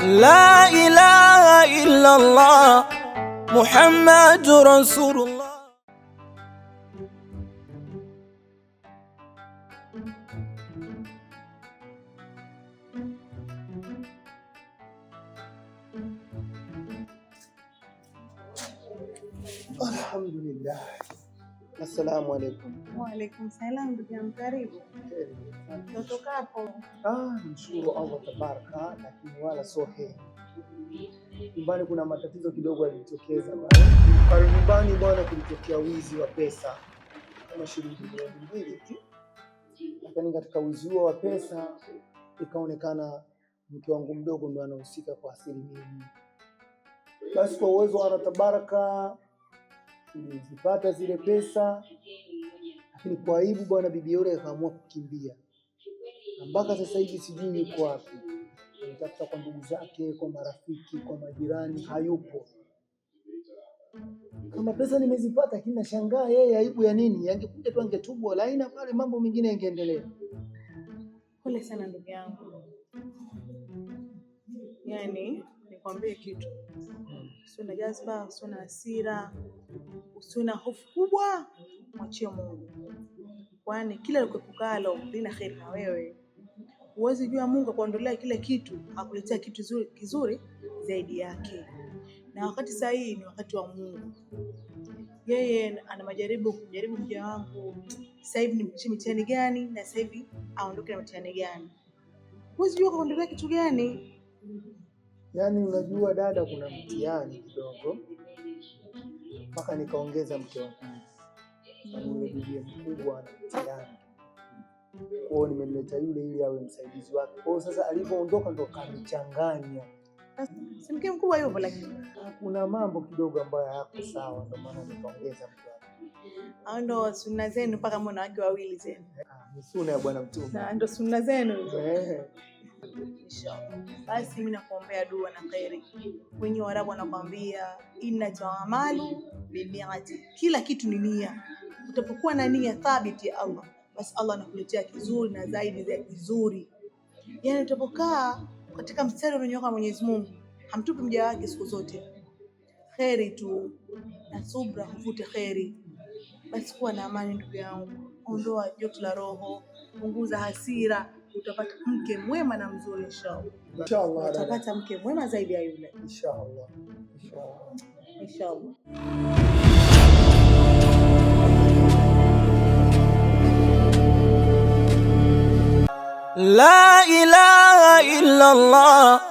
La ilaha illa Allah Muhammadur Rasulullah. Alhamdulillah. Assalamu alaikum. Wa alaikum salam, ndugu yangu, karibu. Kutoka hapo. Mshukuru Allah tabaraka, lakini wala sio heri. Nyumbani kuna matatizo kidogo yalijitokeza pale nyumbani bwana, kulitokea wizi wa pesa kama shilingi milioni 2 tu. Lakini katika wizi huo wa pesa ikaonekana mke wangu mdogo ndo anahusika kwa asilimia 100. Basi kwa uwezo wa Allah tabaraka tulizipata zile pesa, lakini kwa aibu bwana, bibi yule akaamua kukimbia. Mpaka sasa hivi sijui yuko wapi. Nitafuta kwa ndugu zake, kwa marafiki, kwa majirani, hayupo. Kama pesa nimezipata, lakini nashangaa yeye, aibu ya nini? Angekuja tu angetubu, laina pale mambo mengine yangeendelea. Pole sana ndugu yangu. Yaani nikwambie kitu. Usiwe na jazba, usiwe na hasira, usiwe na hofu kubwa, mwachie Mungu. Kwani kila likupukalo lina kheri na wewe. Uwezi jua Mungu akuondolea kile kitu, akuletea kitu kizuri zaidi yake. Na wakati sahihi ni wakati wa Mungu. Yeye ana majaribu kujaribu mja wangu. Sasa hivi ni mtihani gani na sasa hivi aondoke na mtihani gani? Uwezi jua akuondolea kitu gani. Yaani unajua dada, kuna mtihani kidogo. Mpaka nikaongeza mke wa pili. Yule bibi mkubwa ana mtihani. Kwa hiyo nimemleta yule ili awe msaidizi wake. Kwa hiyo sasa alipoondoka ndo kanichanganya. Si mke mkubwa yupo, lakini kuna mambo kidogo ambayo hayako sawa, ndio maana nikaongeza mke wake. Hao ndo sunna zenu, mpaka mwana wake wawili zenu. Ni sunna ya Bwana Mtume. Na ndo sunna zenu hizo. Inshallah. Basi mimi nakuombea dua na khairi. Wenye Waarabu wanakuambia inna ta'amalu biniyati. Kila kitu ni nia. Utapokuwa na nia thabiti ya Allah, basi Allah anakuletea kizuri na zaidi ya kizuri. Yaani utapokaa katika mstari ulionyooka Mwenyezi Mungu, hamtupi mja wake siku zote. Khairi tu na subra huvute khairi. Basi kuwa na amani ndugu yangu. Ondoa joto la roho, punguza hasira, utapata mke mwema na mzuri inshallah. Inshallah. Utapata mke mwema zaidi ya yule. Inshallah. Inshallah. La ilaha illa Allah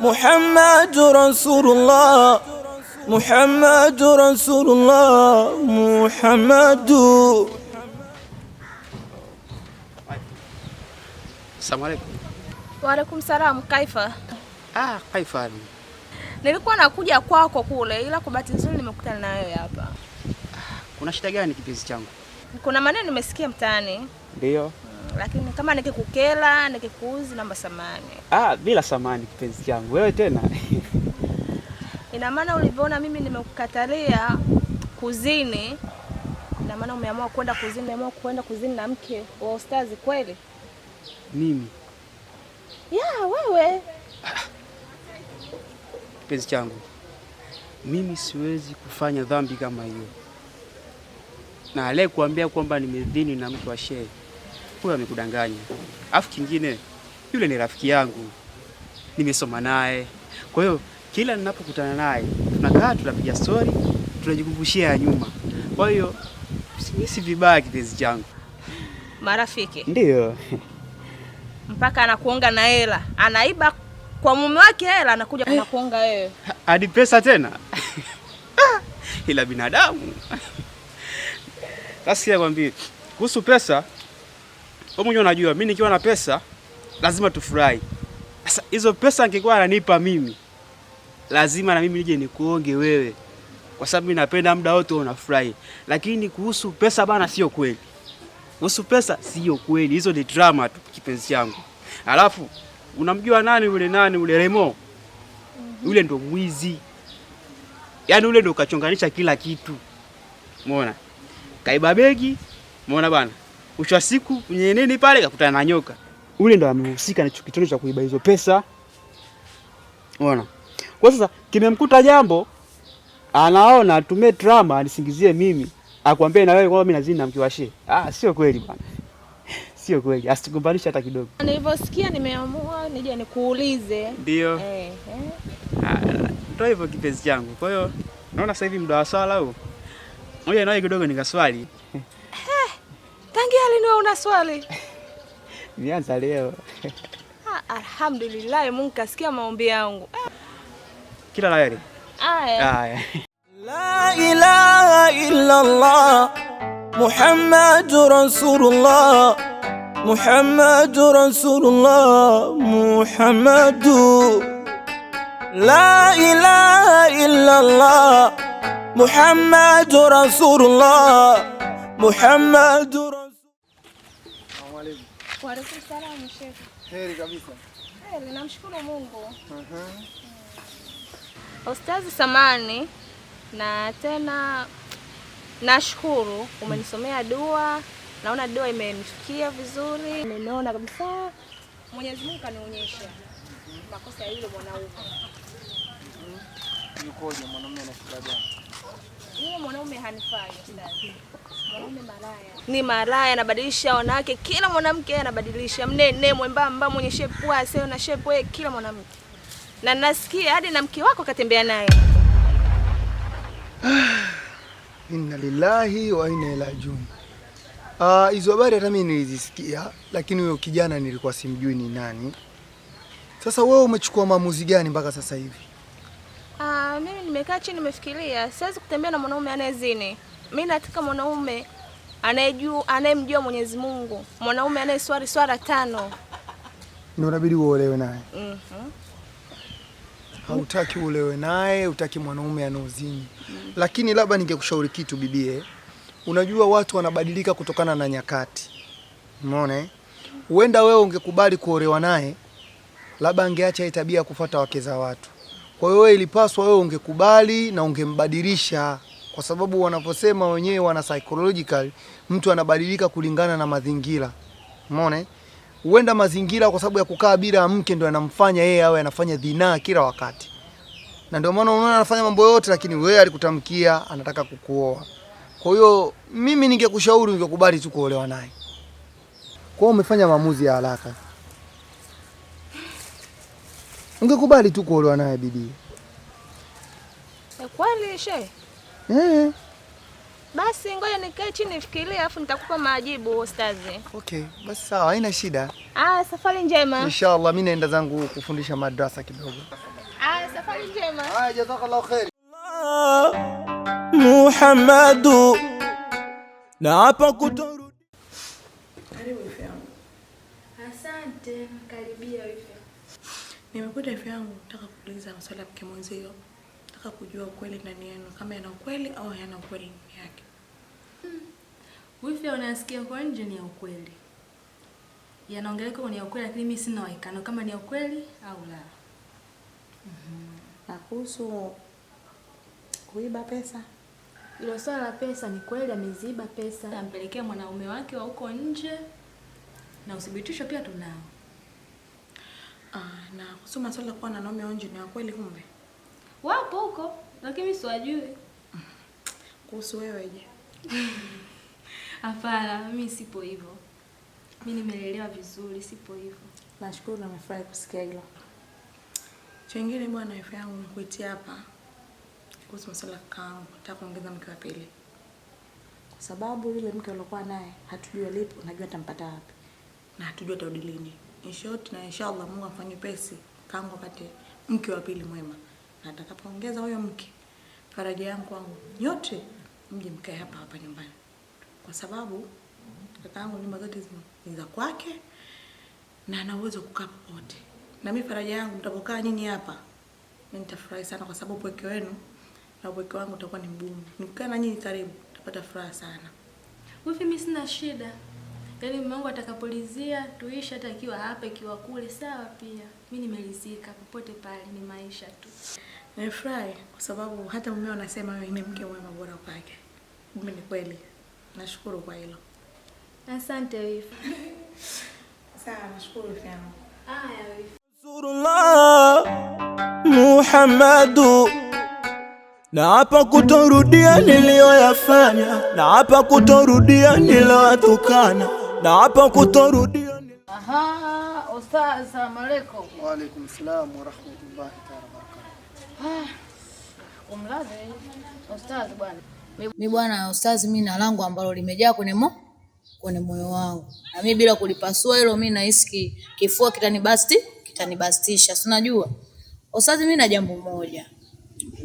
Muhammadur Rasulullah Muhammadur Rasulullah Muhammadu. Assalamu alaikum. Wa alaikum salam, kaifa? Kaifa. Nilikuwa nakuja kwako kule, ila kwa bahati nzuri nimekutana na wewe hapa. Kuna shida gani kipenzi changu? Kuna maneno nimesikia mtaani. Ndio. Lakini kama nikikukela, nikikuuzi, naomba samahani. Bila samahani kipenzi changu. Wewe tena. Ina maana ulivyoona mimi nimekukatalia kuzini, ina maana umeamua kwenda kuzini na mke wa ustazi kweli? Mimi? Wewe. Kipenzi changu, mimi siwezi kufanya dhambi kama hiyo. Na ale kuambia kwamba nimedhini na mtu wa shehe, huyo amekudanganya. Afu kingine, yule ni rafiki yangu, nimesoma naye. Kwa hiyo kila ninapokutana naye tunakaa tunapiga story, tunajikumbushia ya nyuma. Kwa hiyo si vibaya kipenzi changu. Marafiki? Ndio. Mpaka anakuonga na hela, anaiba kwa mume wake hela, anakuja kukuonga wewe. Hadi pesa tena. Ila binadamu. Sasa nikwambie kuhusu pesa, wewe mwenyewe unajua mimi nikiwa na pesa lazima tufurahi. Sasa hizo pesa angekuwa ananipa mimi, lazima na mimi nije nikuonge wewe, kwa sababu mimi napenda muda wote unafurahi. Lakini kuhusu pesa bana, sio kweli. Kuhusu pesa sio kweli, hizo ni drama tu kipenzi changu. Alafu unamjua nani ule Remo? Yule ndo mwizi. Yaani yule ndo kachonganisha kila kitu. Umeona? Kaiba begi, umeona bana? Mwisho wa siku kwenye nini pale kakutana na nyoka. Yule ndo amehusika na kitendo cha kuiba hizo pesa. Unaona? Kwa sasa kimemkuta jambo, anaona atumie drama anisingizie mimi, akwambie na wewe kwamba mimi nazini na mke wa shehe. Sio kweli bwana. Sio kweli. Asitugombanishe hata kidogo. Nilivyosikia nimeamua nije nikuulize. Ndio. Ndio hivyo kipenzi changu. Kwa hiyo naona sasa hivi muda wa swala huu. Ngoja nawe kidogo nikaswali. Tangia lini wewe una swali? Nianza leo. Alhamdulillah, Mungu kasikia maombi yangu. Kila la heri. Haya. La ilaha illa Allah Muhammadur Rasulullah Muhammadur Rasulullah Muhammadu La ilaha illa Allah Muhammadur Rasulullah Muhammadur Rasulullah. Wa alaykum salaam Sheikh. Heri kabisa. Heri, namshukuru Mungu. Ustazi samani, na tena nashukuru umenisomea dua. Naona dua imenifikia vizuri. Nimeona kabisa Mwenyezi Mungu kanionyesha makosa ya yule mwanaume. Yukoje mwanamume na shida gani? Yule mwanaume hanifai ustazi. Mwanaume malaya. Ni malaya, anabadilisha wanawake. Kila mwanamke anabadilisha. Mnene, mwembamba, mwenye shape poa, sio na shape poa, kila mwanamke. Na nasikia hadi na mke wako katembea naye. Inna lillahi wa inna ilaihi rajiun. Hizo habari hata mimi nilizisikia, lakini huyo kijana nilikuwa simjui ni nani. Sasa wewe umechukua maamuzi gani mpaka sasa hivi? Mimi nimekaa chini nimefikiria, siwezi kutembea na mwanaume anayezini. Mimi nataka mwanaume anayemjua Mwenyezi Mungu, mwanaume anayeswali swala 5. Ndio inabidi uolewe naye. Hautaki uolewe naye, utaki mwanaume anaozini. Lakini labda ningekushauri kitu bibie. Unajua watu wanabadilika kutokana na nyakati. Umeona? Huenda wewe ungekubali kuolewa naye, labda angeacha hii tabia kufuata wake za watu. Kwa hiyo wewe ilipaswa wewe ungekubali na ungembadilisha, kwa sababu wanaposema wenyewe wana psychological, mtu anabadilika kulingana na mazingira. Umeona? Huenda mazingira kwa sababu ya kukaa bila mke ndio yanamfanya yeye awe anafanya dhinaa kila wakati. Na ndio maana unaona anafanya mambo yote, lakini wewe alikutamkia anataka kukuoa. Kwa hiyo mimi ningekushauri ungekubali tu kuolewa naye. Kwa hiyo umefanya maamuzi ya haraka. Ungekubali tu kuolewa naye bibi. Kweli shehe? Basi ngoja nikae chini nifikirie afu nitakupa majibu ustazi. Okay, basi sawa, haina shida. Safari njema. Inshallah mimi naenda zangu kufundisha madrasa kidogo. Safari njema. Jazakallahu khair. Muhammadu na hapa kutorudi. Karibu wifi yangu. Asante, karibia wifi. Nimekuja wifi yangu, nataka kuuliza maswali ya mke mwenzio. Nataka kujua ukweli ndani yenu, kama yana ukweli au hayana ukweli ndani yake. Wifi unasikia kwa nje ni ya ukweli. Yanaongeleka ni ya ukweli, lakini mimi sina uhakika kama ni ya ukweli au la. Na kuhusu kuiba pesa? Hilo swala la pesa ni kweli, ameziba pesa, ampelekea mwanaume wake wa huko nje. Na uthibitisho pia tunao. Na kuhusu maswala kwa na wanaume wa nje ni ukweli kumbe? Wapo huko, lakini mimi siwajui. Kuhusu wewe je? Hapana, mimi sipo hivyo. Mimi nimelelewa vizuri, sipo hivyo. Nashukuru na nimefurahi kusikia hilo. Chengine bwana wifi yangu nikuitia hapa. Kuhusu maswala kangu, nataka kuongeza mke wa pili. Kwa sababu yule mke uliokuwa naye hatujui alipo, unajua atampata wapi. Na hatujui atarudi lini. In short na inshallah Mungu afanye pesi kangu apate mke wa pili mwema. Na atakapoongeza huyo mke, faraja yangu kwangu nyote mje mkae hapa hapa nyumbani. Kwa sababu kakaangu nyumba zote ni za kwake na ana uwezo kukaa popote. Na mimi faraja yangu mtapokaa nyinyi hapa, mimi nitafurahi sana kwa sababu upweke wenu na upweke wangu utakuwa ni mgumu. Nikikaa na nyinyi karibu, tutapata furaha sana. Wifi mimi sina shida. Yaani Mungu atakapolizia tuishi hata ikiwa hapa ikiwa kule sawa pia. Mimi nimelizika popote pale, ni maisha tu. Nimefurahi kwa sababu hata mumeo anasema wewe ni mke mwema bora kwake. Mimi ni kweli. Nashukuru kwa hilo. Asante wifi. Sawa, nashukuru wifi yangu. Haya wifi. Rasulullah Muhammadu. Na hapa kutorudia niliyoyafanya, na hapa kutorudia niliyowatukana, na hapa kutorudia. Aha, Ustaz, asalamu alaykum. Wa alaykum salaam wa rahmatullahi ta'ala barakatuh. Umlaze Ustaz bwana. Mimi bwana Ustaz, mimi na langu ambalo limejaa kwenye moyo wangu. Na mimi bila kulipasua hilo mimi nahisi kifua kitanibastisha. Si unajua? Ustaz, mimi na jambo moja.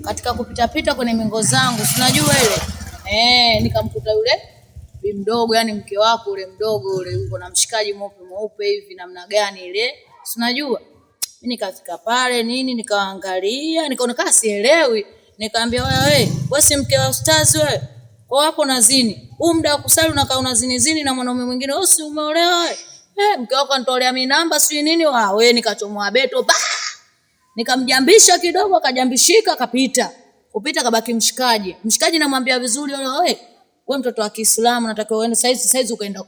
Katika kupita kwenye mingo zangu, si unajua ile? Nikamkuta yule bi mdogo, yani mke wako ule mdogo ule yuko na mshikaji mweupe hivi namna gani ile? Si unajua? Mimi nikafika pale nikaangalia, nikaona sielewi. Nikamwambia wewe si mke wa Ustaz wewe? Kwa hapo nazini. Huu muda wa kusali unakaa unazini na mwanaume mwingine. Wewe si umeolewa wewe? Mke wako anitolea mimi namba si nini? Wewe nikachomoa beto. Nikamjambisha kidogo, akajambishika, akapita. Kupita kabaki mshikaji. Mshikaji namwambia vizuri, wewe mtoto wa Kiislamu unatakiwa uende saizi ukaenda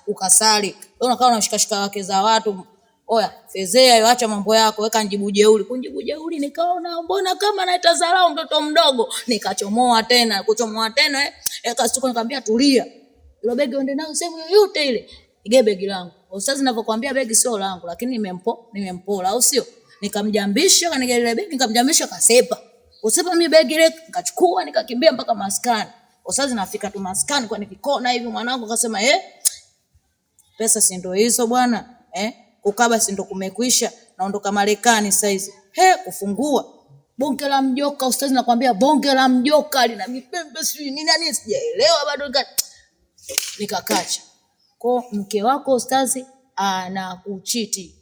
ukasali. Wewe unakaa unashikashika wake za watu. Oya, fezea, acha mambo yako, weka njibu jeuri. Nikaona mbona kama naitazarau mtoto mdogo, nikachomoa tena, akasituka, nikamwambia tulia. Ile begi uende nayo sehemu yoyote ile. Ige begi langu. Ustaz ninavyokuambia begi sio langu, lakini nimempola au sio? Nikamjambisha, kanigea ile begi, nikamjambisha kasepa. Usepa mimi begi ile nikachukua, nikakimbia mpaka maskani. Ustaz nafika tu maskani kwa nikikona hivi mwanangu akasema, pesa si ndio hizo bwana? Kukaba si ndo kumekwisha, naondoka Marekani saizi. Kufungua bonge la mjoka Ustaz, nakwambia bonge la mjoka lina mipembe sijui nini, nani sijaelewa bado. Nikakacha. Kwa mke wako Ustaz anakuchiti.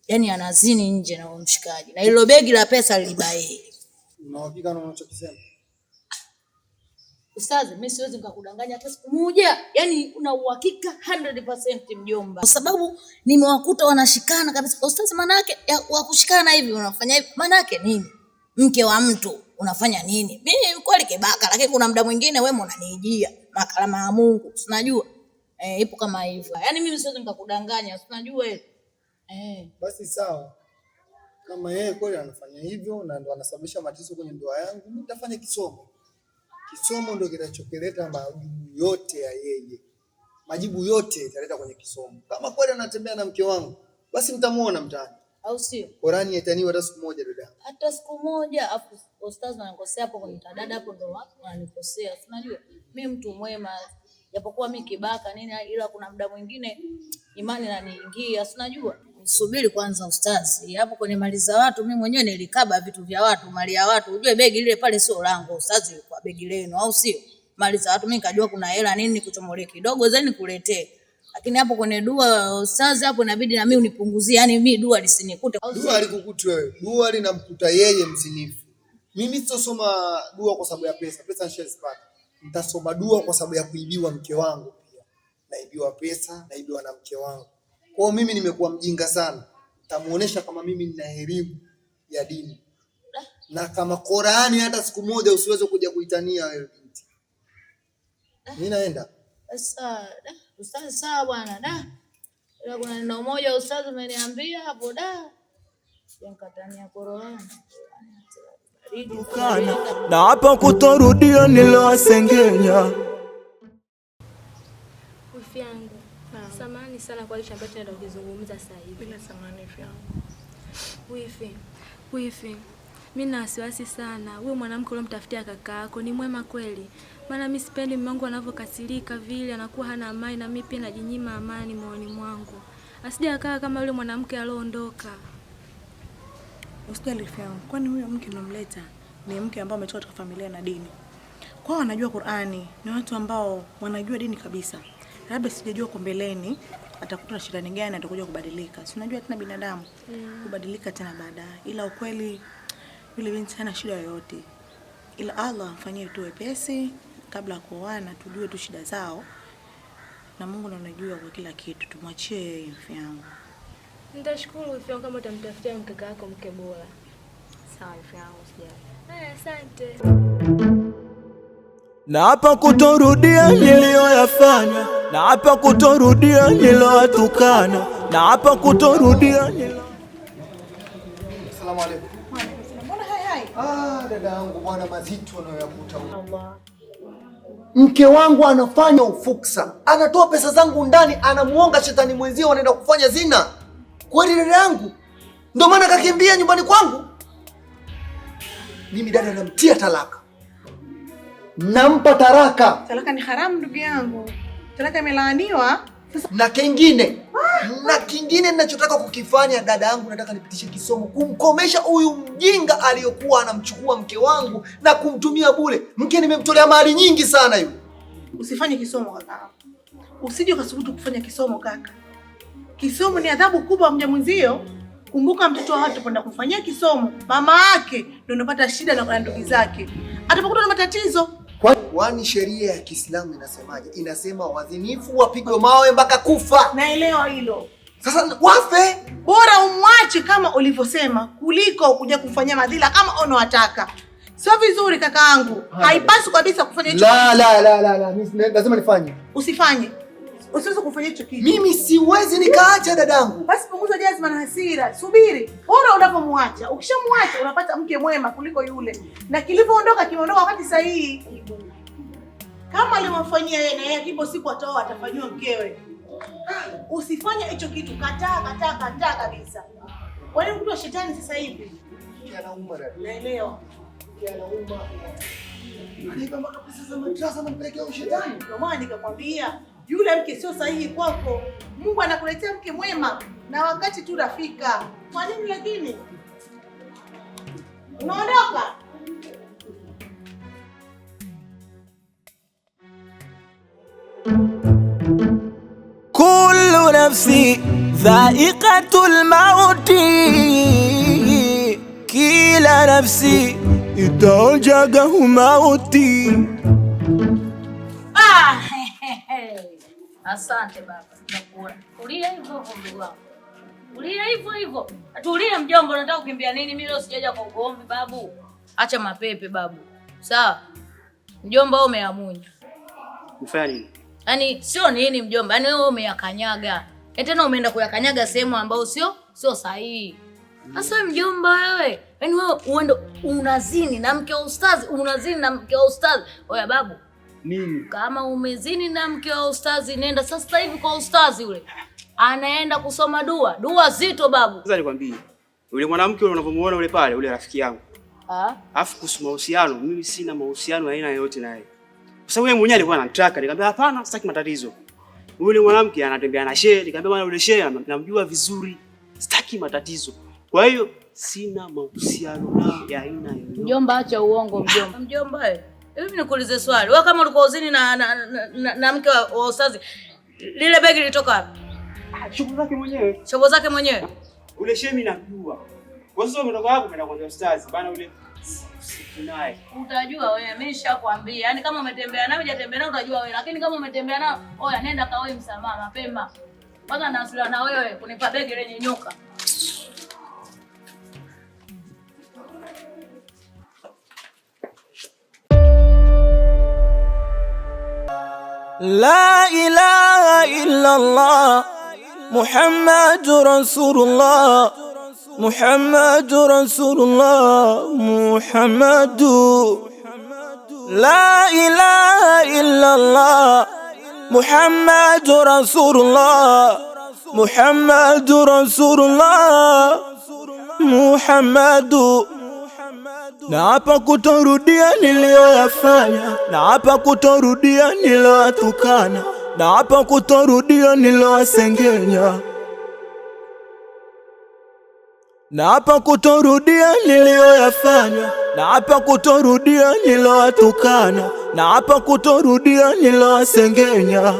Yaani anazini nje na mshikaji. Na hilo begi la pesa libaye. Una uhakika na unachokisema? Ustaz, mimi siwezi nikakudanganya hata siku moja. Yaani una uhakika 100% mjomba. Kwa sababu nimewakuta wanashikana kabisa. Ustaz, maana yake wakushikana hivi unafanya hivi. Maana yake nini? Mke wa mtu unafanya nini? Mimi kweli kibaka, lakini kuna muda mwingine wewe unanijia makalama ya Mungu. Unajua? Ipo kama hivyo. Yaani mimi siwezi nikakudanganya. Unajua wewe? Basi sawa. Kama yeye kweli anafanya hivyo na ndo anasababisha matatizo kwenye ndoa yangu, mimi nitafanya kisomo. Kisomo ndio kitachokileta majibu yote ya yeye. Majibu yote italeta kwenye kisomo. Kama kweli anatembea na mke wangu, basi mtamuona mtaani. Au sio? Qur'ani itaniwa hata siku moja dada. Hata siku moja. Afu Ustaz ananikosea hapo kwenye dada hapo ndo watu wananikosea. Unajua? Mimi mtu mwema. Japokuwa mimi kibaka nini, ila kuna muda mwingine imani inaniingia. Unajua? Subiri kwanza Ustaz. Hapo kwenye mali za watu mimi mwenyewe nilikaba vitu vya watu, mali ya watu. Unajua begi lile pale sio langu Ustaz, ilikuwa begi lenu au sio? Mali za watu mimi nikajua kuna hela nini kuchomolee kidogo zeni kuletee. Lakini hapo kwenye dua Ustaz, hapo inabidi na mimi unipunguzie, yani mimi dua lisinikute. Dua alikukuti wewe. Dua linamkuta yeye mzinifu. Mimi sitosoma dua kwa sababu ya pesa. Pesa nishazipata. Nitasoma dua kwa sababu ya kuibiwa mke wangu pia. Naibiwa pesa, naibiwa na mke wangu. Kwa mimi nimekuwa mjinga sana. Nitamuonesha kama mimi nina elimu ya dini. Na kama Qur'ani hata siku moja usiweze kuja kuitania wewe binti. Mimi naenda. Sasa Ustaz sawa bwana Ila kuna neno moja Ustaz umeniambia hapo Yankatania Qur'ani. Na hapa kutorudia nilowasengenya. Wifi yangu. Samahani sana kwa hicho ambacho naenda kuzungumza sasa hivi. Bila samahani wifi yangu. Wifi. Mimi na wasiwasi sana. Wewe mwanamke uliyomtafutia kaka yako ni mwema kweli? Maana mimi sipendi mume wangu anavyokasirika vile, anakuwa hana amani na mimi pia najinyima amani moyoni mwangu. Asije akaa kama yule mwanamke alioondoka. Usijali wifi yangu. Kwani huyo mke unamleta ni mke ambaye ametoka katika familia na dini. Kwao wanajua Qur'ani, ni watu ambao wanajua dini kabisa. Labda sijajua kwa mbeleni atakuta shida gani atakuja kubadilika. Si unajua tena binadamu kubadilika tena baadaye. Ila ukweli yule binti hana shida yoyote. Ila Allah amfanyie tu wepesi kabla kuoana, tujue tu shida zao. Na Mungu ndiye anajua kwa kila kitu. Tumwachie yeye wifi yangu. Nitashukuru wifi yangu kama utamtafutia mkaka wako mke bora. Sawa wifi yangu, usijali. Asante. Na hapa kutorudia niliyoyafanya, na hapa kutorudia nilowatukana, na hapa kutorudia Asalamu alaykum. Mbona Dada yangu bwana, mazito anayoyakuta Allah. Mke wangu anafanya ufuksa, anatoa pesa zangu ndani, anamuonga shetani mwenzio, anaenda kufanya zina. Kweli dada yangu? Ndio maana kakimbia nyumbani kwangu. Mimi dada namtia talaka, nampa taraka. Talaka ni haramu ndugu yangu, talaka imelaaniwa. Na kingine ninachotaka kukifanya dada yangu, nataka nipitishe kisomo kumkomesha huyu mjinga aliyokuwa anamchukua mke wangu na kumtumia bure. Mke nimemtolea mali nyingi sana yule. Usifanye kisomo kaka. Usije ukasubutu kufanya kisomo kaka. Kisomo ni adhabu kubwa mja mwenzio. Kumbuka mtoto wa watu kwenda kumfanyia kisomo, mama yake ndio anapata shida na ndugu zake. Atapokuta na matatizo. Kwani sheria ya Kiislamu inasemaje? Inasema wadhinifu wapigwe mawe mpaka kufa. Naelewa hilo. Sasa wafe, bora umwache kama ulivyosema kuliko kuja kumfanyia madhila kama unawataka. Sio vizuri kakaangu. Haipaswi kabisa kufanya hicho. La. Mimi lazima nifanye. Usifanye. Usiweze kufanya hicho kitu. Mimi siwezi nikaacha dadangu. Basi punguza jazma na hasira. Subiri. Bora unapomwacha. Ukishamwacha unapata mke mwema kuliko yule. Na kilipoondoka kimeondoka wakati sahihi. Kama alimfanyia yeye na yeye kipo siku atafanywa mkewe. Usifanye hicho kitu. Kataa kabisa. Wewe mtu wa shetani sasa hivi. Anauma dada. Naelewa. Anauma. Alipa mpaka pesa za madrasa anampelekea shetani. Ndio maana nikakwambia yule mke sio sahihi kwako. Mungu anakuletea mke mwema na wakati tu rafika. Kwa nini lakini? Unaondoka? Kullu nafsi dha'iqatul mauti, kila nafsi itaonjaga mauti. Asante baba. Nakuona. Ulia hivyo ndugu wangu. Ulia hivyo. Atulia mjomba, unataka kukimbia nini? Mimi leo sijaja kwa ugomvi babu. Acha mapepe babu. Sawa? Mjomba wewe umeamunya. Ufanya nini? Yaani sio nini mjomba? Yaani wewe umeyakanyaga. Tena umeenda kuyakanyaga sehemu ambayo sio sahihi. Sasa wewe mjomba wewe. Yaani wewe uende unazini na mke wa ustazi, Oya babu. Nini? Kama umezini na mke wa ustazi, nenda sasa hivi kwa ustazi yule. Anaenda kusoma dua zito babu. Sasa nikwambie, yule mwanamke unavyomuona yule pale, yule rafiki yangu. Alafu kuhusu mahusiano, mimi sina mahusiano aina yoyote naye. Kwa sababu yeye mwenyewe alikuwa ananitaka, nikamwambia hapana, sitaki matatizo. Yule mwanamke anatembea na shehe, nikamwambia bwana yule shehe namjua vizuri, sitaki matatizo. Kwa hiyo sina mahusiano naye ya aina yoyote. Mjomba acha uongo mjomba. Mjomba wewe. Hivi nikuulize swali. Wewe kama ulikuwa uzini na mke wa ustazi, lile begi lilitoka wapi? Shobo zake mwenyewe. Ule shehe mimi namjua. Kwa sababu umetoka hapo umeenda kwa ustazi, bana ule naye. Utajua wewe, mimi nishakwambia. Yaani kama umetembea nao hujatembea nao utajua wewe. Lakini kama umetembea nao, oya nenda kawe msamaha mapema. Kwanza naasiliana na wewe kunipa begi lenye nyoka. La ilaha illa Allah Muhammadur Rasulullah Muhammadur Rasulullah Muhammadu. La ilaha illa Allah Muhammadur Rasulullah Muhammadur Rasulullah Muhammadu. Naapa kutorudia niliyoyafanya, naapa kutorudia niliyowatukana, naapa kutorudia niliyowasengenya, naapa kutorudia niliyoyafanya, naapa kutorudia niliyowatukana, naapa kutorudia niliyowasengenya.